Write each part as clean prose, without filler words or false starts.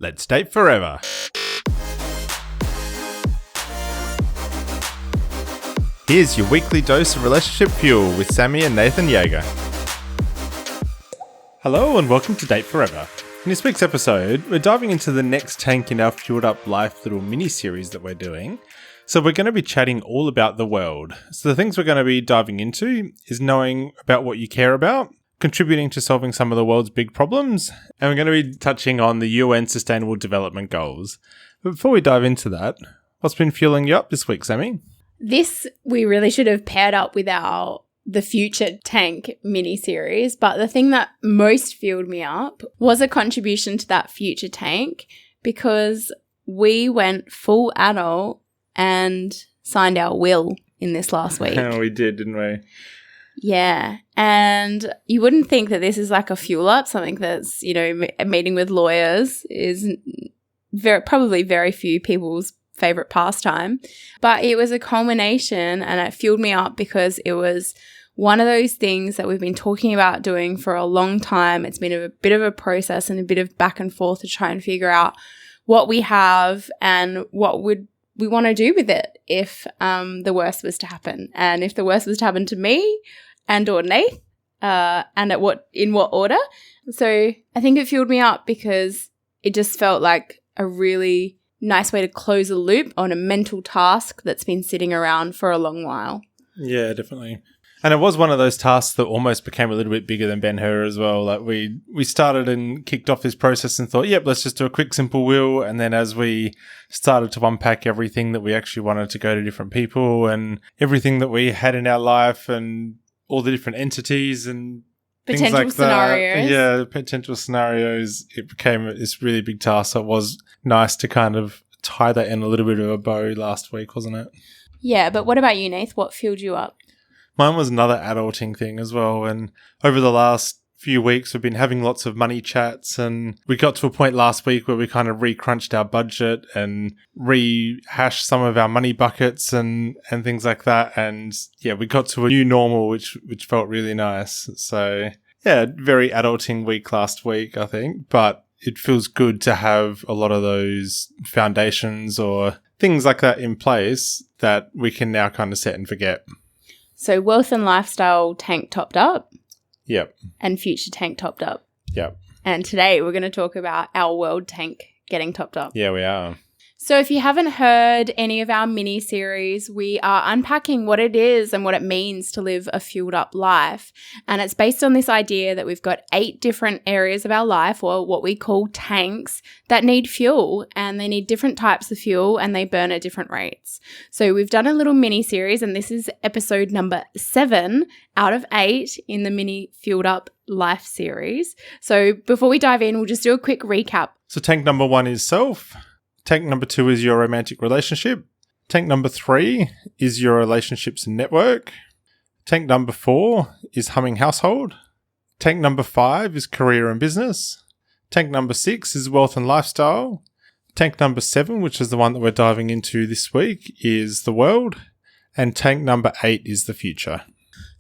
Let's date forever. Here's your weekly dose of relationship fuel with Sammi and Nathan Jaeger. Hello and welcome to Date Forever. In this week's episode, we're diving into the next tank in our Fueled Up Life little mini-series that we're doing. So we're going to be chatting all about the world. So the things we're going to be diving into is knowing about what you care about, contributing to solving some of the world's big problems, and we're going to be touching on the UN Sustainable Development Goals. But before we dive into that, what's been fueling you up this week, Sammi? This we really should have paired up with the Future Tank mini-series, but the thing that most fueled me up was a contribution to that Future Tank because we went full adult and signed our will in this last week. We did, didn't we? Yeah, and you wouldn't think that this is like a fuel up, something that's, meeting with lawyers is probably very few people's favorite pastime, but it was a culmination and it fueled me up because it was one of those things that we've been talking about doing for a long time. It's been a bit of a process and a bit of back and forth to try and figure out what we have and what would we want to do with it if the worst was to happen. And if the worst was to happen to me and or Nath, and in what order. So I think it fueled me up because it just felt like a really nice way to close a loop on a mental task that's been sitting around for a long while. Yeah, definitely. And it was one of those tasks that almost became a little bit bigger than Ben-Hur as well. Like we started and kicked off this process and thought, yep, let's just do a quick, simple will. And then as we started to unpack everything that we actually wanted to go to different people and everything that we had in our life and all the different entities and things like scenarios. That. Yeah, potential scenarios. It became this really big task. So it was nice to kind of tie that in a little bit of a bow last week, wasn't it? Yeah, but what about you, Nath? What fueled you up? Mine was another adulting thing as well. And over the last few weeks, we've been having lots of money chats. And we got to a point last week where we kind of re-crunched our budget and rehashed some of our money buckets and things like that. And yeah, we got to a new normal, which felt really nice. So yeah, very adulting week last week, I think. But it feels good to have a lot of those foundations or things like that in place that we can now kind of set and forget. So wealth and lifestyle tank topped up. Yep. And future tank topped up. Yep. And today we're going to talk about our world tank getting topped up. Yeah, we are. So if you haven't heard any of our mini-series, we are unpacking what it is and what it means to live a fueled up life. And it's based on this idea that we've got 8 different areas of our life, or what we call tanks, that need fuel, and they need different types of fuel and they burn at different rates. So we've done a little mini-series, and this is episode number 7 out of 8 in the mini fueled up life series. So before we dive in, we'll just do a quick recap. So tank number 1 is self. Tank number 2 is your romantic relationship. Tank number 3 is your relationships and network. Tank number 4 is humming household. Tank number 5 is career and business. Tank number 6 is wealth and lifestyle. Tank number 7, which is the one that we're diving into this week, is the world. And tank number 8 is the future.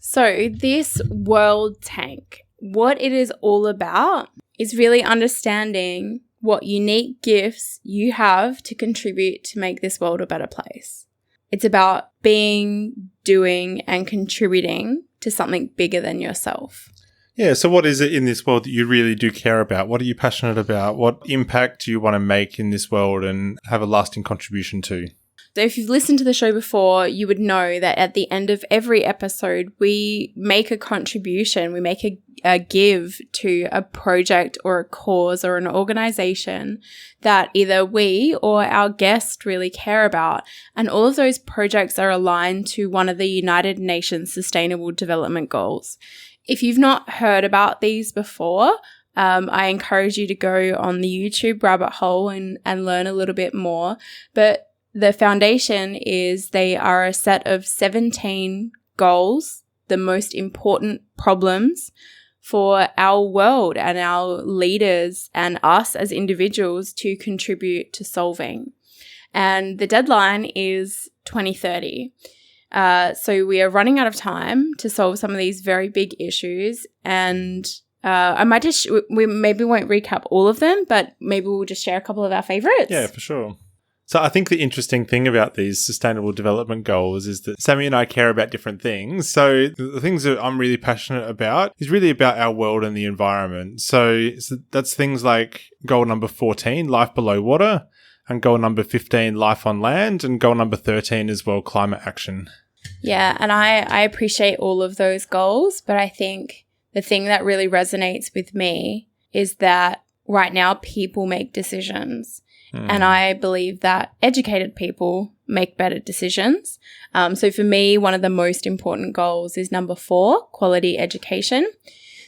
So this world tank, what it is all about is really understanding what unique gifts you have to contribute to make this world a better place. It's about being, doing, and contributing to something bigger than yourself. Yeah, so what is it in this world that you really do care about? What are you passionate about? What impact do you want to make in this world and have a lasting contribution to? So if you've listened to the show before, you would know that at the end of every episode, we make a contribution, we make a give to a project or a cause or an organization that either we or our guest really care about. And all of those projects are aligned to one of the United Nations Sustainable Development Goals. If you've not heard about these before, I encourage you to go on the YouTube rabbit hole and learn a little bit more. But the foundation is they are a set of 17 goals, the most important problems for our world and our leaders and us as individuals to contribute to solving. And the deadline is 2030. So we are running out of time to solve some of these very big issues, and I might just, we maybe won't recap all of them, but maybe we'll just share a couple of our favorites. Yeah, for sure. So I think the interesting thing about these sustainable development goals is that Sammi and I care about different things. So the things that I'm really passionate about is really about our world and the environment. So that's things like goal number 14, life below water, and goal number 15, life on land, and goal number 13 as well, climate action. Yeah, and I appreciate all of those goals, but I think the thing that really resonates with me is that right now people make decisions. And I believe that educated people make better decisions. So for me, one of the most important goals is number 4, quality education.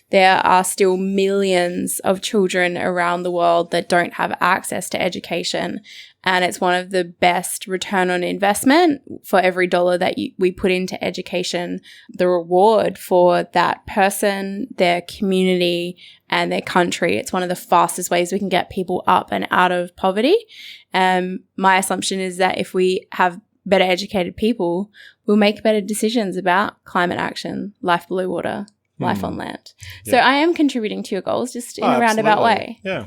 There are still millions of children around the world that don't have access to education. And it's one of the best return on investment for every dollar that we put into education. The reward for that person, their community, and their country. It's one of the fastest ways we can get people up and out of poverty. My assumption is that if we have better educated people, we'll make better decisions about climate action, life below water, life on land. Yeah. So I am contributing to your goals just in a roundabout way. Yeah.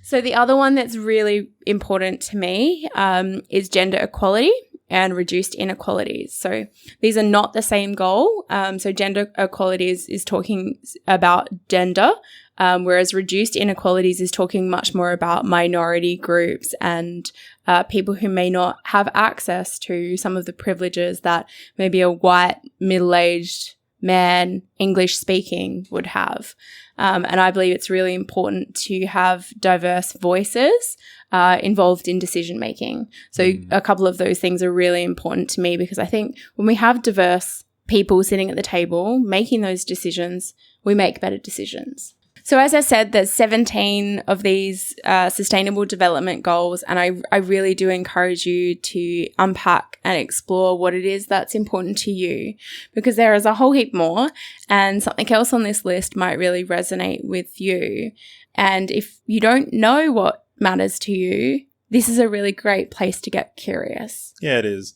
So the other one that's really important to me is gender equality and reduced inequalities. So these are not the same goal. So gender equality is talking about gender, whereas reduced inequalities is talking much more about minority groups and people who may not have access to some of the privileges that maybe a white, middle-aged man, English speaking would have. And I believe it's really important to have diverse voices involved in decision making. So a couple of those things are really important to me because I think when we have diverse people sitting at the table making those decisions, we make better decisions. So as I said, there's 17 of these sustainable development goals, and I really do encourage you to unpack and explore what it is that's important to you, because there is a whole heap more, and something else on this list might really resonate with you. And if you don't know what matters to you, this is a really great place to get curious. Yeah, it is.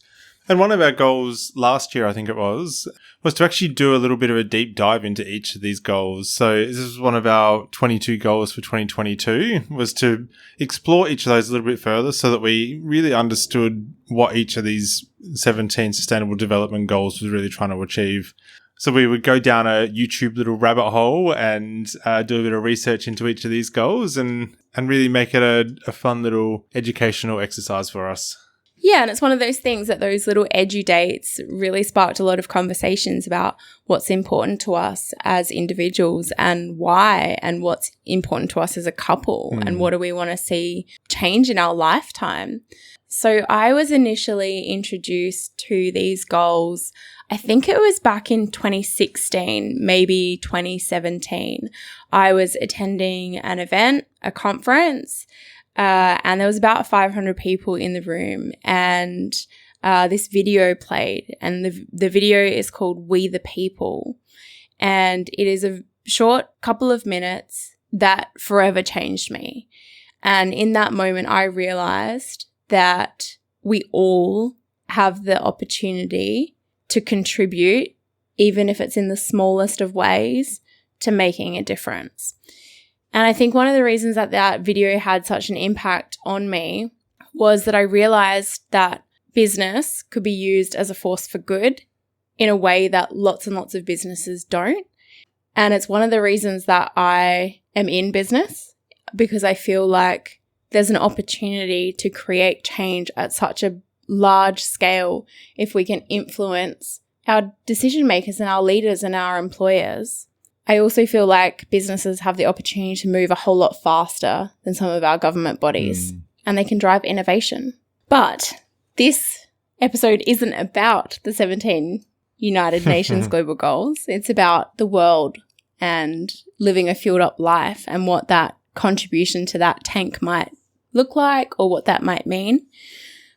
And one of our goals last year, I think it was to actually do a little bit of a deep dive into each of these goals. So this is one of our 22 goals for 2022, was to explore each of those a little bit further so that we really understood what each of these 17 sustainable development goals was really trying to achieve. So we would go down a YouTube little rabbit hole and do a bit of research into each of these goals and really make it a fun little educational exercise for us. Yeah, and it's one of those things that those little edu dates really sparked a lot of conversations about what's important to us as individuals and why, and what's important to us as a couple and what do we want to see change in our lifetime. So I was initially introduced to these goals, I think it was back in 2016, maybe 2017. I was attending an event, a conference, and there was about 500 people in the room, and this video played, and the video is called We the People, and it is a short couple of minutes that forever changed me. And in that moment, I realized that we all have the opportunity to contribute, even if it's in the smallest of ways, to making a difference. And I think one of the reasons that video had such an impact on me was that I realized that business could be used as a force for good in a way that lots and lots of businesses don't. And it's one of the reasons that I am in business, because I feel like there's an opportunity to create change at such a large scale if we can influence our decision makers and our leaders and our employers. I also feel like businesses have the opportunity to move a whole lot faster than some of our government bodies, and they can drive innovation. But this episode isn't about the 17 United Nations Global Goals. It's about the world and living a fueled up life and what that contribution to that tank might look like or what that might mean.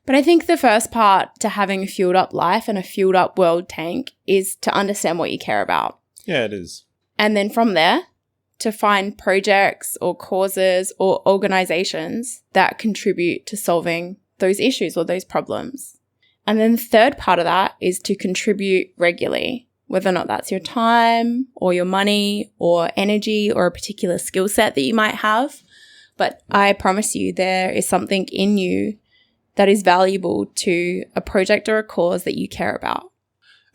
But I think the first part to having a fueled up life and a fueled up world tank is to understand what you care about. Yeah, it is. And then from there, to find projects or causes or organizations that contribute to solving those issues or those problems. And then the third part of that is to contribute regularly, whether or not that's your time or your money or energy or a particular skill set that you might have. But I promise you there is something in you that is valuable to a project or a cause that you care about.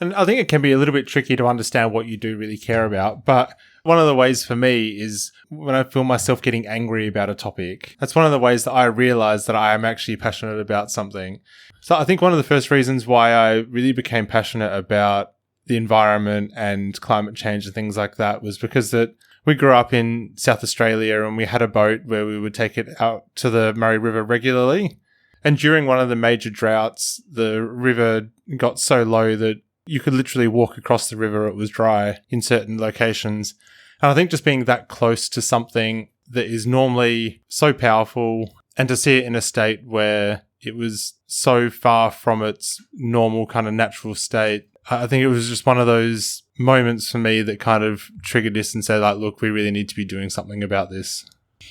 And I think it can be a little bit tricky to understand what you do really care about. But one of the ways for me is when I feel myself getting angry about a topic. That's one of the ways that I realize that I am actually passionate about something. So I think one of the first reasons why I really became passionate about the environment and climate change and things like that was because that we grew up in South Australia and we had a boat where we would take it out to the Murray River regularly. And during one of the major droughts, the river got so low that you could literally walk across the river. It was dry in certain locations. And I think just being that close to something that is normally so powerful and to see it in a state where it was so far from its normal kind of natural state, I think it was just one of those moments for me that kind of triggered this and said, like, look, we really need to be doing something about this.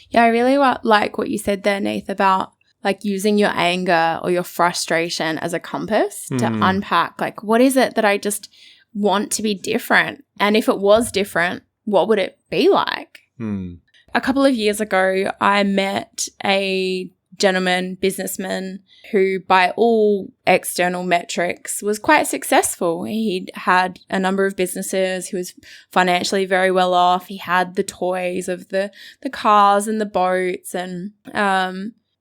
Yeah, I really like what you said there, Nath, about like using your anger or your frustration as a compass to unpack, like, what is it that I just want to be different? And if it was different, what would it be like? A couple of years ago, I met a gentleman, businessman, who by all external metrics was quite successful. He'd had a number of businesses. He was financially very well off. He had the toys of the cars and the boats, and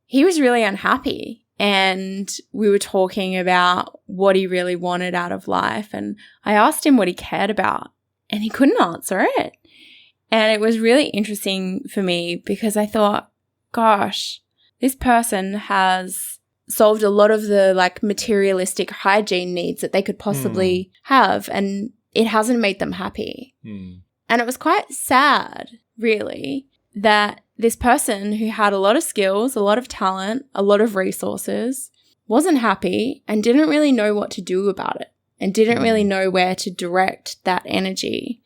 he was really unhappy. And we were talking about what he really wanted out of life. And I asked him what he cared about, and he couldn't answer it. And it was really interesting for me because I thought, gosh, this person has solved a lot of the like materialistic hygiene needs that they could possibly have, and it hasn't made them happy. And it was quite sad, really, that this person who had a lot of skills, a lot of talent, a lot of resources, wasn't happy and didn't really know what to do about it and didn't really know where to direct that energy.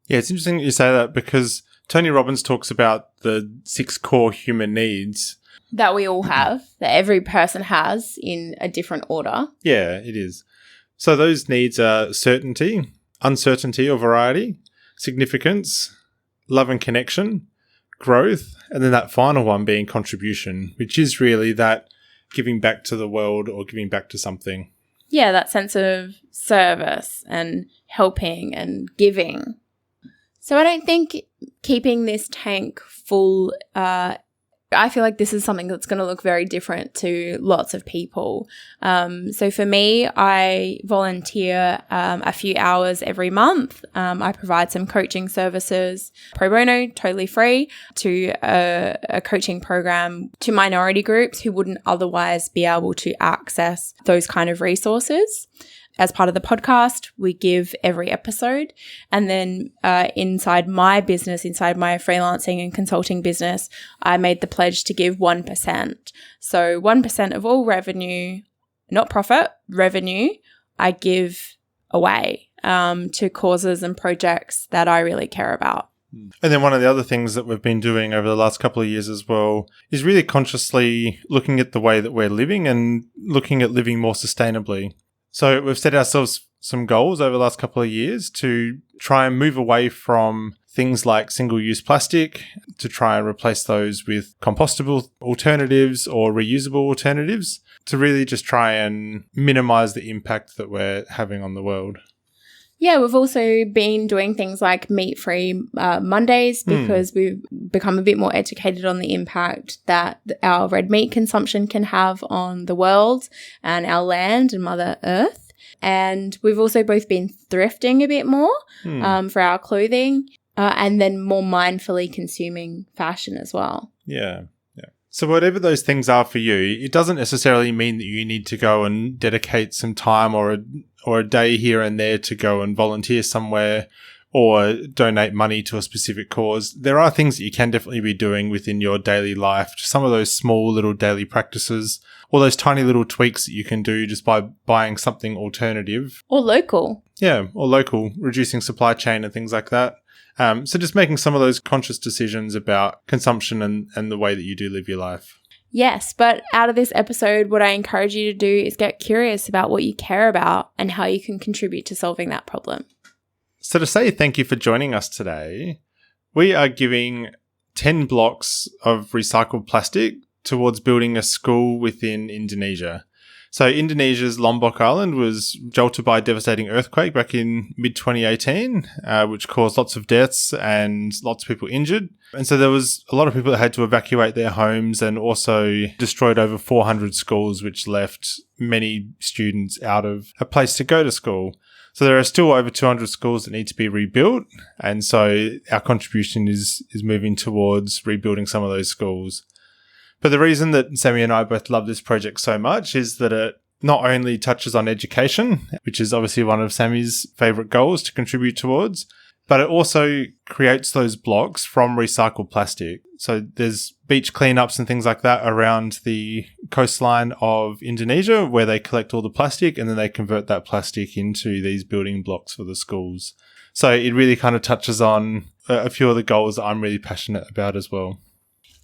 Yeah, it's interesting that you say that because Tony Robbins talks about the 6 core human needs that we all have, that every person has in a different order. Yeah, it is. So those needs are certainty, uncertainty or variety, significance, love and connection, growth, and then that final one being contribution, which is really that giving back to the world or giving back to something. Yeah, that sense of service and helping and giving. So I don't think keeping this tank full, I feel like this is something that's going to look very different to lots of people. So for me, I volunteer a few hours every month. I provide some coaching services pro bono, totally free, to a coaching program to minority groups who wouldn't otherwise be able to access those kind of resources. As part of the podcast, we give every episode. And then inside my business, inside my freelancing and consulting business, I made the pledge to give 1%. So 1% of all revenue, not profit, revenue, I give away to causes and projects that I really care about. And then one of the other things that we've been doing over the last couple of years as well is really consciously looking at the way that we're living and looking at living more sustainably. So we've set ourselves some goals over the last couple of years to try and move away from things like single-use plastic, to try and replace those with compostable alternatives or reusable alternatives, to really just try and minimize the impact that we're having on the world. Yeah, we've also been doing things like meat-free Mondays because we've become a bit more educated on the impact that our red meat consumption can have on the world and our land and Mother Earth. And we've also both been thrifting a bit more for our clothing and then more mindfully consuming fashion as well. Yeah. So whatever those things are for you, it doesn't necessarily mean that you need to go and dedicate some time or a day here and there to go and volunteer somewhere or donate money to a specific cause. There are things that you can definitely be doing within your daily life, just some of those small little daily practices or those tiny little tweaks that you can do just by buying something alternative. Or local. Yeah, or local, reducing supply chain and things like that. So just making some of those conscious decisions about consumption and the way that you do live your life. Yes, but out of this episode, what I encourage you to do is get curious about what you care about and how you can contribute to solving that problem. So to say thank you for joining us today, we are giving 10 blocks of recycled plastic towards building a school within Indonesia. So Indonesia's Lombok Island was jolted by a devastating earthquake back in mid-2018, which caused lots of deaths and lots of people injured. And so there was a lot of people that had to evacuate their homes and also destroyed over 400 schools, which left many students out of a place to go to school. So there are still over 200 schools that need to be rebuilt. And so our contribution is moving towards rebuilding some of those schools. But the reason that Sammi and I both love this project so much is that it not only touches on education, which is obviously one of Sammi's favourite goals to contribute towards, but it also creates those blocks from recycled plastic. So there's beach cleanups and things like that around the coastline of Indonesia where they collect all the plastic and then they convert that plastic into these building blocks for the schools. So it really kind of touches on a few of the goals that I'm really passionate about as well.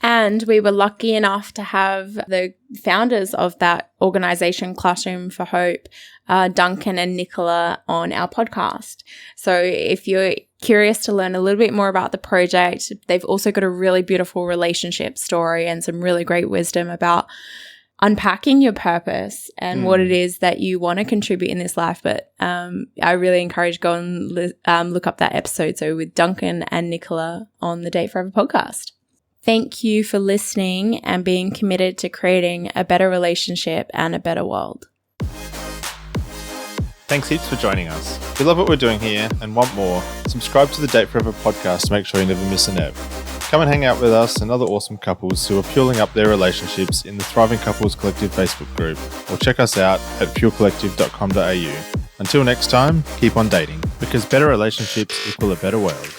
And we were lucky enough to have the founders of that organisation, Classroom for Hope, Duncan and Nicola, on our podcast. So if you're curious to learn a little bit more about the project, they've also got a really beautiful relationship story and some really great wisdom about unpacking your purpose and what it is that you want to contribute in this life. But I really encourage go and look up that episode. So with Duncan and Nicola on the Date Forever podcast. Thank you for listening and being committed to creating a better relationship and a better world. Thanks heaps for joining us. If you love what we're doing here and want more, subscribe to the Date Forever podcast to make sure you never miss an ep. Come and hang out with us and other awesome couples who are fueling up their relationships in the Thriving Couples Collective Facebook group, or check us out at fuelcollective.com.au. Until next time, keep on dating, because better relationships equal a better world.